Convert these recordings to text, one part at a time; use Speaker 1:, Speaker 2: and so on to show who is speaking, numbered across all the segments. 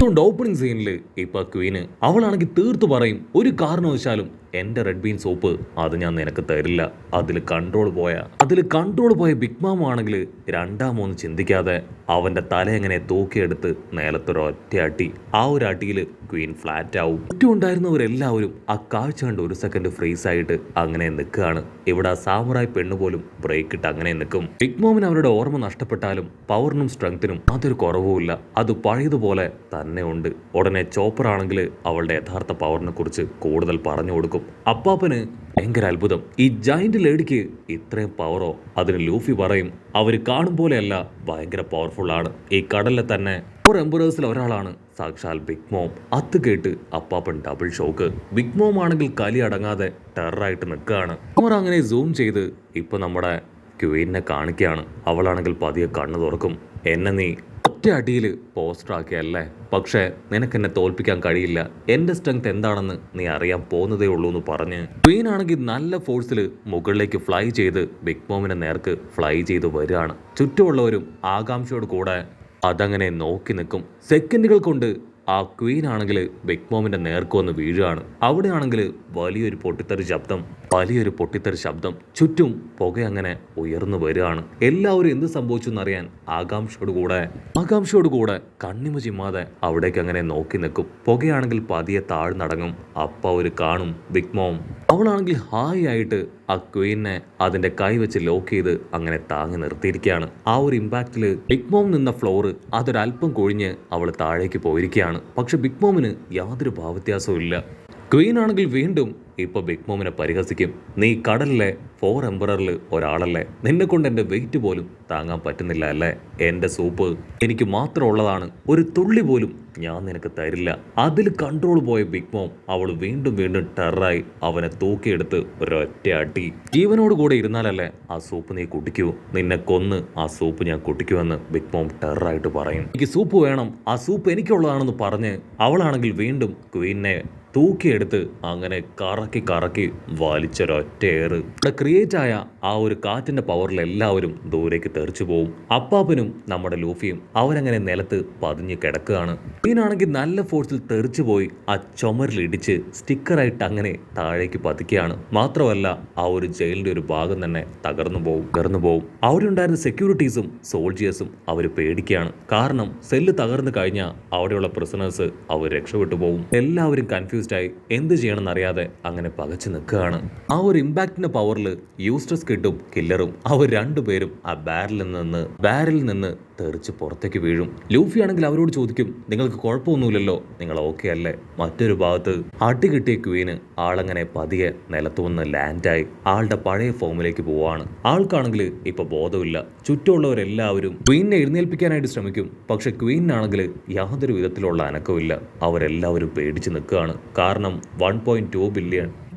Speaker 1: അതുകൊണ്ട് ഓപ്പണിംഗ് സീനിൽ ഇപ്പൊ ക്വീന് അവളാണെങ്കിൽ തീർത്തു പറയും, ഒരു കാരണവശാലും എന്റെ റെഡ് ബീൻ സോപ്പ് അത് ഞാൻ നിനക്ക് തരില്ല. അതിൽ കൺട്രോൾ പോയ ബിഗ് മാം ആണെങ്കിൽ രണ്ടാമൊന്നും ചിന്തിക്കാതെ അവന്റെ തല എങ്ങനെ തൂക്കിയെടുത്ത് നിലത്തൊരൊറ്റ അടി. ആ ഒരു അടിയിൽ ക്വീൻ ഫ്ലാറ്റ് ആവും. ചുറ്റും ഉണ്ടായിരുന്നവരെല്ലാവരും ആ കാഴ്ച കണ്ട് ഒരു സെക്കൻഡ് ഫ്രീസ് ആയിട്ട് അങ്ങനെ നിൽക്കുകയാണ്. ഇവിടെ ആ സാമുറായി പെണ്ണ് പോലും ബ്രേക്ക് ഇട്ട് അങ്ങനെ നിൽക്കും. ബിഗ് മോമിന് അവരുടെ ഓർമ്മ നഷ്ടപ്പെട്ടാലും പവറിനും സ്ട്രെങ്ത്തിനും അതൊരു കുറവുമില്ല. അത് പഴയതുപോലെ തന്നെ ഉണ്ട്. ഉടനെ ചോപ്പർ ആണെങ്കിൽ അവളുടെ യഥാർത്ഥ പവറിനെ കുറിച്ച് കൂടുതൽ പറഞ്ഞു കൊടുക്കും. അപ്പാപ്പന് ഭയങ്കര അത്ഭുതം, ഈ ജയന്റ് ലേഡിക്ക് ഇത്രയും പവറോ? അതിന് ലൂഫി പറയും, അവര് കാണും പോലെയല്ല, ഭയങ്കര പവർഫുൾ ആണ്. ഈ കടലിലെ തന്നെ ഒരു എംപറേഴ്സിൽ ഒരാളാണ് സാക്ഷാൽ ബിഗ് മോം. അത് കേട്ട് അപ്പാപ്പൻ ഡബിൾ ഷോക്ക്. ബിഗ് മോം ആണെങ്കിൽ കലി അടങ്ങാതെ ടെററായിട്ട് നിൽക്കുകയാണ്. അവർ അങ്ങനെ സൂം ചെയ്ത് ഇപ്പൊ നമ്മുടെ ക്വീനെ കാണിക്കുകയാണ്. അവളാണെങ്കിൽ പതിയെ കണ്ണു തുറക്കും. എന്നെ നീ ഒറ്റ അടിയിൽ പോസ്റ്റർ ആക്കിയല്ലേ, പക്ഷേ നിനക്കെന്നെ തോൽപ്പിക്കാൻ കഴിയില്ല. എന്റെ സ്ട്രെങ്ത് എന്താണെന്ന് നീ അറിയാൻ പോകുന്നതേ ഉള്ളൂ എന്ന് പറഞ്ഞ് ക്വീൻ ആണെങ്കിൽ നല്ല ഫോഴ്സിൽ മുകളിലേക്ക് ഫ്ലൈ ചെയ്ത് ബിഗ് മോമിനെ നേർക്ക് ഫ്ലൈ ചെയ്ത് വരികയാണ്. ചുറ്റുമുള്ളവരും ആകാംക്ഷയോട് കൂടെ അതങ്ങനെ നോക്കി നിൽക്കും. സെക്കൻഡുകൾ കൊണ്ട് ആ ക്വീൻ ആണെങ്കിൽ ബിഗ് മോമിന്റെ നേർക്ക് വന്ന് വീഴുകയാണ്. അവിടെയാണെങ്കിൽ വലിയൊരു പൊട്ടിത്തെറി ശബ്ദം. ചുറ്റും പുക അങ്ങനെ ഉയർന്നു വരികയാണ്. എല്ലാവരും എന്ത് സംഭവിച്ചു എന്നറിയാൻ ആകാംക്ഷയോടുകൂടെ കണ്ണിമ ചിമ്മാതെ അവിടേക്ക് അങ്ങനെ നോക്കി നിൽക്കും. പുകയാണെങ്കിൽ പതിയെ താഴ്ന്നടങ്ങും. അപ്പ അവർ കാണും ബിഗ് മോം. അവളാണെങ്കിൽ ഹായ് ആയിട്ട് ആ ക്വീനെ അതിന്റെ കൈ വെച്ച് ലോക്ക് ചെയ്ത് അങ്ങനെ താങ്ങി നിർത്തിയിരിക്കുകയാണ്. ആ ഒരു ഇമ്പാക്റ്റില് ബിഗ് മോം നിന്ന ഫ്ലോർ അതൊരല്പം കൊഴിഞ്ഞ് അവൾ താഴേക്ക് പോയിരിക്കുകയാണ്. പക്ഷെ ബിഗ് മോമിന് യാതൊരു ഭാവവ്യത്യാസവും ഇല്ല. ക്വീൻ ആണെങ്കിൽ വീണ്ടും ഇപ്പൊ ബിഗ് മോമിനെ പരിഹസിക്കും. നീ കടലിലെ 4 എംപററിൽ ഒരാളല്ലേ, നിന്നെ കൊണ്ട് എന്റെ വെയിറ്റ് പോലും താങ്ങാൻ പറ്റുന്നില്ല അല്ലേ? എന്റെ സൂപ്പ് എനിക്ക് മാത്രം ഉള്ളതാണ്, ഒരു തുള്ളി പോലും ഞാൻ നിനക്ക് തരില്ല. അതിൽ കൺട്രോൾ പോയ ബിഗ് മോം അവൾ വീണ്ടും ടെററായി അവനെ തൂക്കിയെടുത്ത് ഒരൊറ്റ അടി. ജീവനോട് കൂടെ ഇരുന്നാലല്ലേ ആ സൂപ്പ് നീ കുടിക്കൂ, നിന്നെ കൊന്ന് ആ സൂപ്പ് ഞാൻ കുടിക്കുമെന്ന് ബിഗ് മോം ടെററായിട്ട് പറയും. എനിക്ക് സൂപ്പ് വേണം, ആ സൂപ്പ് എനിക്കുള്ളതാണെന്ന് പറഞ്ഞ് അവളാണെങ്കിൽ വീണ്ടും ക്വീനെ തൂക്കിയെടുത്ത് അങ്ങനെ കറക്കി വലിച്ചൊരൊറ്റ ഏറ്. ഇവിടെ ക്രിയേറ്റ് ആയ ആ ഒരു കാറ്റിന്റെ പവറിൽ എല്ലാവരും ദൂരേക്ക് തെറിച്ചു പോവും. അപ്പാപ്പനും നമ്മുടെ ലൂഫിയും അവരങ്ങനെ നിലത്ത് പതിഞ്ഞ് കിടക്കുകയാണ്. ക്വീനാണെങ്കിൽ നല്ല ഫോഴ്സിൽ തെറിച്ചു പോയി ആ ചുമരിലിടിച്ച് സ്റ്റിക്കറായിട്ട് അങ്ങനെ താഴേക്ക് പതിക്കുകയാണ്. മാത്രമല്ല ആ ഒരു ജയിലിന്റെ ഒരു ഭാഗം തന്നെ തകർന്നു പോവും. അവിടെയുണ്ടായിരുന്ന സെക്യൂരിറ്റീസും സോൾജിയേഴ്സും അവർ പേടിക്കുകയാണ്. കാരണം സെല്ല് തകർന്നു കഴിഞ്ഞാൽ അവിടെയുള്ള പ്രിസണേഴ്സ് അവർ രക്ഷപ്പെട്ടു പോകും. എല്ലാവരും കൺഫ്യൂസ്ഡ് ആയി എന്ത് ചെയ്യണമെന്ന് അറിയാതെ അങ്ങനെ പകച്ചു നിൽക്കുകയാണ്. ആ ഒരു ഇമ്പാക്റ്റിന്റെ പവറിൽ യൂസ്റ്റസ് കിഡും കില്ലറും അവർ രണ്ടുപേരും ആ ബാരലിൽ നിന്ന് തെറിച്ച് പുറത്തേക്ക് വീഴും. ലൂഫി ആണെങ്കിൽ അവരോട് ചോദിക്കും, നിങ്ങൾക്ക് കുഴപ്പമൊന്നുമില്ലല്ലോ, നിങ്ങൾ ഓക്കെ അല്ലേ? മറ്റൊരു ഭാഗത്ത് അടി കിട്ടിയ ക്വീന് ആളങ്ങനെ പതിയെ നിലത്തു വന്ന് ലാൻഡായി ആളുടെ പഴയ ഫോമിലേക്ക് പോവാണ്. ആൾക്കാണെങ്കിൽ ഇപ്പൊ ബോധമില്ല. ചുറ്റുമുള്ളവരെല്ലാവരും ക്വീനെ എഴുന്നേൽപ്പിക്കാനായിട്ട് ശ്രമിക്കും. പക്ഷെ ക്വീനാണെങ്കിൽ യാതൊരു വിധത്തിലുള്ള അനക്കമില്ല. അവരെല്ലാവരും പേടിച്ച് നിൽക്കുകയാണ്. കാരണം 1.2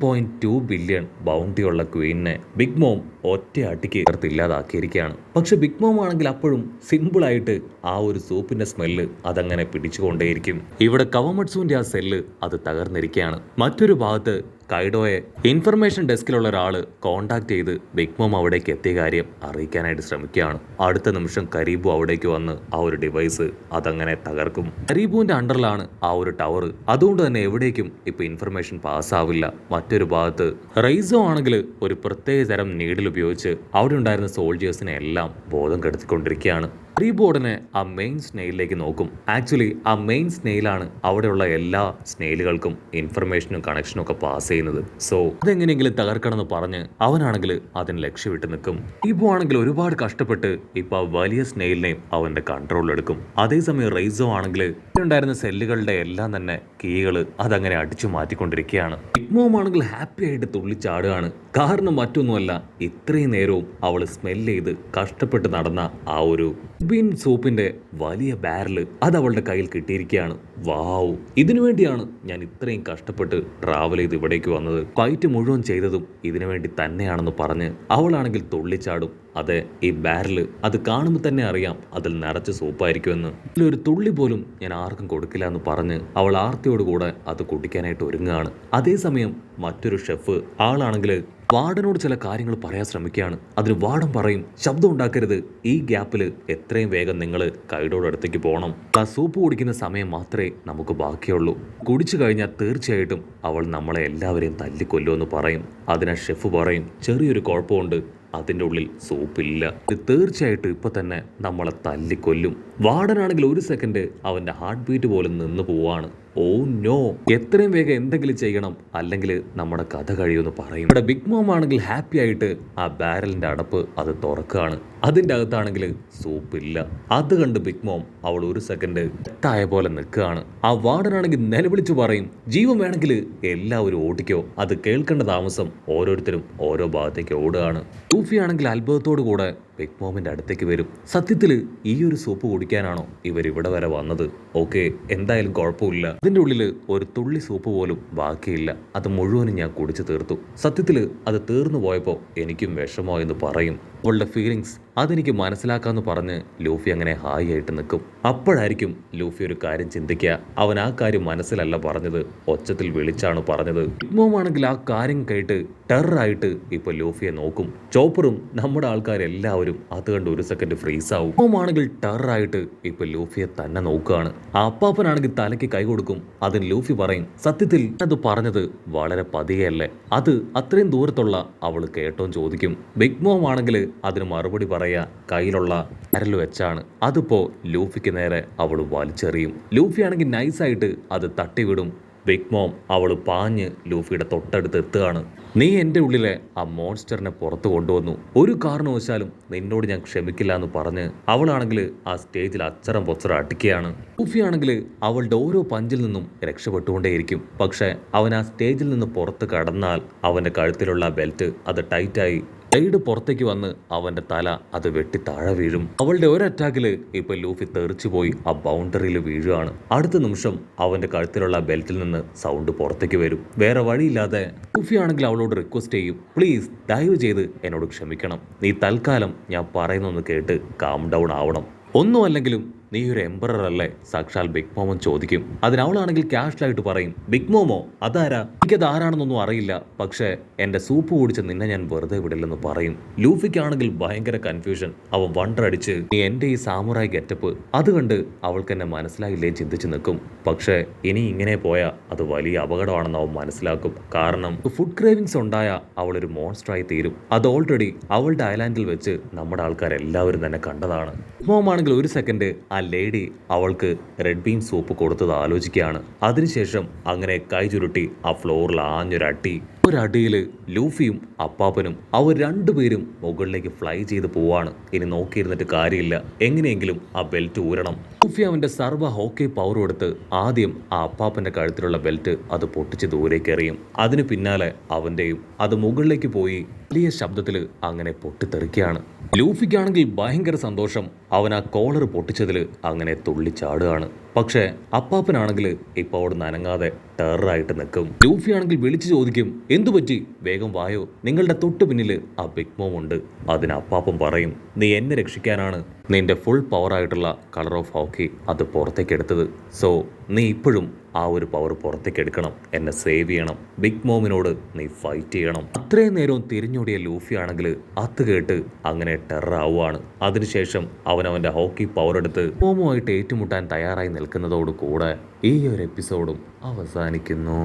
Speaker 1: ബില്യൺ ബൗണ്ടിയുള്ള ക്വീനെ ബിഗ് മോം ഒറ്റ അടിക്ക് ഇല്ലാതാക്കിയിരിക്കുകയാണ്. പക്ഷെ ബിഗ് മോം ആണെങ്കിൽ അപ്പോഴും സിമ്പിളായിട്ട് ആ ഒരു സൂപ്പിന്റെ സ്മെല്ല് അതങ്ങനെ പിടിച്ചുകൊണ്ടേയിരിക്കും. ഇവിടെ കവമട്സുവിന്റെ ആ സെല്ല് അത് തകർന്നിരിക്കുകയാണ്. മറ്റൊരു ഭാഗത്ത് കൈഡോയെ ഇൻഫർമേഷൻ ഡെസ്കിലുള്ള ഒരാള് കോണ്ടാക്ട് ചെയ്ത് ബിഗ് മോം അവിടേക്ക് എത്തിയ കാര്യം അറിയിക്കാനായിട്ട് ശ്രമിക്കുകയാണ്. അടുത്ത നിമിഷം കരീബു അവിടേക്ക് വന്ന് ആ ഒരു ഡിവൈസ് അതങ്ങനെ തകർക്കും. കരീബുവിന്റെ അണ്ടറിലാണ് ആ ഒരു ടവർ, അതുകൊണ്ട് തന്നെ എവിടേക്കും ഇപ്പൊ ഇൻഫർമേഷൻ പാസ്സാവില്ല. മറ്റൊരു ഭാഗത്ത് റൈസോ ആണെങ്കിൽ ഒരു പ്രത്യേക തരം നീഡിൽ ഉപയോഗിച്ച് അവിടെ ഉണ്ടായിരുന്ന സോൾജേഴ്സിനെ എല്ലാം ബോധം കെടുത്തിക്കൊണ്ടിരിക്കുകയാണ്. റീബോർഡിനെ ആ മെയിൻ സ്നെയിലേക്ക് നോക്കും. ആക്ച്വലി ആ മെയിൻ സ്നെയിലാണ് അവിടെയുള്ള എല്ലാ സ്നെയിലുകൾക്കും ഇൻഫർമേഷനും കണക്ഷനും ഒക്കെ പാസ് ചെയ്യുന്നത്. സോ അതെങ്ങനെയെങ്കിലും തകർക്കണമെന്ന് പറഞ്ഞ് അവനാണെങ്കിൽ അതിന് ലക്ഷ്യമിട്ട് നിൽക്കും. റീബോ ആണെങ്കിൽ ഒരുപാട് കഷ്ടപ്പെട്ട് ഇപ്പൊ വലിയ സ്നെയിലിനെയും അവന്റെ കൺട്രോളിലെടുക്കും. അതേസമയം റൈസോ ആണെങ്കിൽ ഉണ്ടായിരുന്ന സെല്ലുകളുടെ എല്ലാം തന്നെ കീകള് അതങ്ങനെ അടിച്ചു മാറ്റിക്കൊണ്ടിരിക്കുകയാണ്. ബിഗ് മോം ആണെങ്കിൽ ഹാപ്പി ആയിട്ട് തുള്ളിച്ചാടുകയാണ്. കാരണം മറ്റൊന്നുമല്ല, ഇത്രയും നേരവും അവൾ സ്മെല്ല് ചെയ്ത് കഷ്ടപ്പെട്ട് നടന്ന ആ ഒരു ബീൻ സൂപ്പിന്റെ വലിയ ബാരല് അത് അവളുടെ കയ്യിൽ കിട്ടിയിരിക്കുകയാണ്. വാവ്, ഇതിനു വേണ്ടിയാണ് ഞാൻ ഇത്രയും കഷ്ടപ്പെട്ട് ട്രാവൽ ചെയ്ത് ഇവിടേക്ക് വന്നത്. ഫൈറ്റ് മുഴുവൻ ചെയ്തതും ഇതിനു വേണ്ടി തന്നെയാണെന്ന് പറഞ്ഞ് അവളാണെങ്കിൽ തുള്ളിച്ചാടും. അതെ, ഈ ബാരല് അത് കാണുമ്പോൾ തന്നെ അറിയാം അതിൽ നിറച്ച് സൂപ്പായിരിക്കുമെന്ന്. ഇതിലൊരു തുള്ളി പോലും ഞാൻ ആർക്കും കൊടുക്കില്ല എന്ന് പറഞ്ഞ് അവൾ ആർത്തിയോടുകൂടെ അത് കുടിക്കാനായിട്ട് ഒരുങ്ങുകയാണ്. അതേസമയം മറ്റൊരു ഷെഫ് ആളാണെങ്കിൽ വാർഡനോട് ചില കാര്യങ്ങൾ പറയാൻ ശ്രമിക്കുകയാണ്. അതിന് വാർഡൻ പറയും, ശബ്ദം ഉണ്ടാക്കരുത്, ഈ ഗ്യാപ്പിൽ എത്രയും വേഗം നിങ്ങൾ കൈഡോട് അടുത്തേക്ക് പോകണം. ആ സൂപ്പ് കുടിക്കുന്ന സമയം മാത്രമേ നമുക്ക് ബാക്കിയുള്ളൂ. കുടിച്ചു കഴിഞ്ഞാൽ തീർച്ചയായിട്ടും അവൾ നമ്മളെ എല്ലാവരെയും തല്ലിക്കൊല്ലുമെന്ന് പറയും. അതിനെ ഷെഫ് പറയും, ചെറിയൊരു കുഴപ്പമുണ്ട്, അതിൻ്റെ ഉള്ളിൽ സൂപ്പില്ല, ഇത് തീർച്ചയായിട്ടും ഇപ്പം തന്നെ നമ്മളെ തല്ലിക്കൊല്ലും. വാർഡനാണെങ്കിൽ ഒരു സെക്കൻഡ് അവൻ്റെ ഹാർട്ട് ബീറ്റ് പോലും നിന്ന് പോവാണ്. ഓ നോ, എത്രയും വേഗം എന്തെങ്കിലും ചെയ്യണം, അല്ലെങ്കിൽ നമ്മുടെ കഥ കഴിയുമെന്ന് പറയും. ഇവിടെ ബിഗ് മോം ആണെങ്കിൽ ഹാപ്പി ആയിട്ട് ആ ബാരലിന്റെ അടപ്പ് അത് തുറക്കുകയാണ്. അതിൻ്റെ അകത്താണെങ്കിൽ സൂപ്പില്ല. അത് കണ്ട് ബിഗ് മോം അവൾ ഒരു സെക്കൻഡ് എത്തായ പോലെ നിൽക്കുകയാണ്. ആ വാർഡനാണെങ്കിൽ നിലവിളിച്ചു പറയും, ജീവൻ വേണമെങ്കിൽ എല്ലാവരും ഓടിക്കോ. അത് കേൾക്കേണ്ട താമസം ഓരോരുത്തരും ഓരോ ഭാഗത്തേക്ക് ഓടുകയാണ്. ലൂഫി ആണെങ്കിൽ അത്ഭുതത്തോടു കൂടെ ബിഗ് മോമിന്റെ അടുത്തേക്ക് വരും. സത്യത്തിൽ ഈ ഒരു സൂപ്പ് കുടിക്കാനാണോ ഇവർ ഇവിടെ വരെ വന്നത്? ഓക്കെ, എന്തായാലും കുഴപ്പമില്ല, അതിൻ്റെ ഉള്ളിൽ ഒരു തുള്ളി സൂപ്പ് പോലും ബാക്കിയില്ല, അത് മുഴുവനും ഞാൻ കുടിച്ചു തീർത്തു. സത്യത്തിൽ അത് തീർന്നു പോയപ്പോൾ എനിക്കും വിഷമോ എന്ന് പറയും. അവളുടെ ഫീലിങ്സ് അതെനിക്ക് മനസ്സിലാക്കാമെന്ന് പറഞ്ഞ് ലൂഫി അങ്ങനെ ഹായ് ആയിട്ട് നിൽക്കും. അപ്പോഴായിരിക്കും ലൂഫി ഒരു കാര്യം ചിന്തിക്കുക. അവൻ ആ കാര്യം മനസ്സിലല്ല പറഞ്ഞത്, ഒച്ചത്തിൽ വിളിച്ചാണ് പറഞ്ഞത്. ബിഗ് മോം ആണെങ്കിൽ ആ കാര്യം കേട്ട് ടെററായിട്ട് ഇപ്പൊ ലൂഫിയെ നോക്കും. ചോപ്പറും നമ്മുടെ ആൾക്കാരെല്ലാവരും അത് കണ്ട് ഒരു സെക്കൻഡ് ഫ്രീസ് ആവും. മോം ആണെങ്കിൽ ടെററായിട്ട് ഇപ്പൊ ലൂഫിയെ തന്നെ നോക്കുകയാണ്. ആ അപ്പാപ്പനാണെങ്കിൽ തലയ്ക്ക് കൈ കൊടുക്കും. അതിന് ലൂഫി പറയും, സത്യത്തിൽ അത് പറഞ്ഞത് വളരെ പതിയല്ലേ, അത് അത്രയും ദൂരത്തുള്ള അവൾ കേട്ടോന്ന് ചോദിക്കും. ബിഗ് മോം ആണെങ്കിൽ അതിന് മറുപടി പറയാ കയ്യിലുള്ള അരൽ വെച്ചാണ്. അതിപ്പോ ലൂഫിക്ക് നേരെ അവൾ വലിച്ചെറിയും. ലൂഫി ആണെങ്കിൽ നൈസായിട്ട് അത് തട്ടിവിടും. ബിഗ് മോം അവൾ പാഞ്ഞ് ലൂഫിയുടെ തൊട്ടടുത്ത് എത്തുകയാണ്. നീ എൻ്റെ ഉള്ളിലെ ആ മോൺസ്റ്ററിനെ പുറത്ത് കൊണ്ടുവന്നു, ഒരു കാരണവശാലും നിന്നോട് ഞാൻ ക്ഷമിക്കില്ല എന്ന് പറഞ്ഞ് അവളാണെങ്കിൽ ആ സ്റ്റേജിൽ അച്ചറം പൊച്ചറം അടിക്കുകയാണ്. ലൂഫി ആണെങ്കിൽ അവളുടെ ഓരോ പഞ്ചിൽ നിന്നും രക്ഷപ്പെട്ടുകൊണ്ടേയിരിക്കും. പക്ഷെ അവൻ ആ സ്റ്റേജിൽ നിന്ന് പുറത്ത് കടന്നാൽ അവൻ്റെ കഴുത്തിലുള്ള ബെൽറ്റ് അത് ടൈറ്റായി ബ്ലേഡ് പുറത്തേക്ക് വന്ന് അവന്റെ തല അത് വെട്ടി താഴെ വീഴും. അവളുടെ ഒരു അറ്റാക്കില് ഇപ്പൊ ലൂഫി തെറിച്ചു പോയി ആ ബൗണ്ടറിയിൽ വീഴുകയാണ്. അടുത്ത നിമിഷം അവന്റെ കഴുത്തിലുള്ള ബെൽറ്റിൽ നിന്ന് സൗണ്ട് പുറത്തേക്ക് വരും. വേറെ വഴിയില്ലാതെ ലൂഫി ആണെങ്കിൽ അവളോട് റിക്വസ്റ്റ് ചെയ്യും, പ്ലീസ് ദയവ് ചെയ്ത് എന്നോട് ക്ഷമിക്കണം, നീ തൽക്കാലം ഞാൻ പറയുന്നൊന്ന് കേട്ട് കാം ഡൗൺ ആവണം. ഒന്നും അല്ലെങ്കിലും നീ ഒരു എംപറർ അല്ലേ? സാക്ഷാൽ ബിഗ് മോമൻ ചോദിക്കും. അതിനവളാണെങ്കിൽ ക്യാഷ്വലായിട്ട് പറയും, ബിഗ് മോമോ അതാരാ? എനിക്കത് ആരാണെന്നൊന്നും അറിയില്ല, പക്ഷേ എൻ്റെ സൂപ്പ് കുടിച്ച് നിന്നെ ഞാൻ വെറുതെ വിടില്ലെന്ന് പറയും. ലൂഫിക്കാണെങ്കിൽ ഭയങ്കര കൺഫ്യൂഷൻ. അവൻ വണ്ടർ അടിച്ച് നീ എൻ്റെ ഈ സാമുറായി ഗെറ്റപ്പ് അത് കണ്ട് അവൾക്ക് എന്നെ മനസ്സിലായില്ലേ ചിന്തിച്ച് നിൽക്കും. പക്ഷേ ഇനി ഇങ്ങനെ പോയാൽ അത് വലിയ അപകടമാണെന്ന് അവൻ മനസ്സിലാക്കും. കാരണം ഫുഡ് ക്രേവിങ്സ് ഉണ്ടായ അവളൊരു മോൺസ്റ്ററായി തീരും. അത് ഓൾറെഡി അവളുടെ ഐലാൻഡിൽ വെച്ച് നമ്മുടെ ആൾക്കാരെല്ലാവരും തന്നെ കണ്ടതാണ്. മോമാണെങ്കിൽ ഒരു സെക്കൻഡ് ആ ലേഡി അവൾക്ക് റെഡ് ബീൻ സൂപ്പ് കൊടുത്തത് ആലോചിക്കുകയാണ്. അതിനുശേഷം അങ്ങനെ കൈ ചുരുട്ടി ആ ഫ്ലോറിൽ ആഞ്ഞൊരട്ടി. ഒരടിയിൽ ലൂഫിയും അപ്പാപ്പനും അവർ രണ്ടുപേരും മുകളിലേക്ക് ഫ്ലൈ ചെയ്ത് പോവാണ്. ഇനി നോക്കിയിരുന്നിട്ട് കാര്യമില്ല, എങ്ങനെയെങ്കിലും ആ ബെൽറ്റ് ഊരണം. ലൂഫി അവന്റെ സർവ്വ ഹോക്കി പവറും എടുത്ത് ആദ്യം ആ അപ്പാപ്പന്റെ കഴുത്തിലുള്ള ബെൽറ്റ് അത് പൊട്ടിച്ച് ദൂരേക്ക് എറിയും. അതിന് പിന്നാലെ അവന്റെയും അത് മുകളിലേക്ക് പോയി വലിയ ശബ്ദത്തിൽ അങ്ങനെ പൊട്ടിത്തെറിക്കുകയാണ്. ലൂഫിക്കാണെങ്കിൽ ഭയങ്കര സന്തോഷം. അവൻ ആ കോളർ പൊട്ടിച്ചതിൽ അങ്ങനെ തുള്ളിച്ചാടുകയാണ്. പക്ഷേ അപ്പാപ്പനാണെങ്കിൽ ഇപ്പൊ അവിടെ നനങ്ങാതെ ടെററായിട്ട് നിൽക്കും. ലൂഫി ആണെങ്കിൽ വിളിച്ചു ചോദിക്കും, എന്തു പറ്റി, വേഗം വായോ, നിങ്ങളുടെ തൊട്ടു പിന്നിൽ ആ ബിഗ് മോം ഉണ്ട്. അതിന് അപ്പാപ്പൻ പറയും, നീ എന്നെ രക്ഷിക്കാനാണ് നിന്റെ ഫുൾ പവറായിട്ടുള്ള കളർ ഓഫ് ഹോക്കി അത് പുറത്തേക്ക് എടുത്തത്. സോ നീ ഇപ്പോഴും ആ ഒരു പവർ പുറത്തേക്ക് എടുക്കണം, എന്നെ സേവ് ചെയ്യണം, ബിഗ് മോമിനോട് നീ ഫൈറ്റ് ചെയ്യണം. അത്രയും നേരവും തിരിഞ്ഞോടിയ ലൂഫി ആണെങ്കിൽ അത് കേട്ട് അങ്ങനെ ടെറർ ആവുകയാണ്. അതിനുശേഷം അവനവൻ്റെ ഹോക്കി പവർ എടുത്ത് മോമുമായിട്ട് ഏറ്റുമുട്ടാൻ തയ്യാറായി നിൽക്കുന്നതോടു കൂടെ ഈ ഒരു എപ്പിസോഡും അവസാനിക്കുന്നു.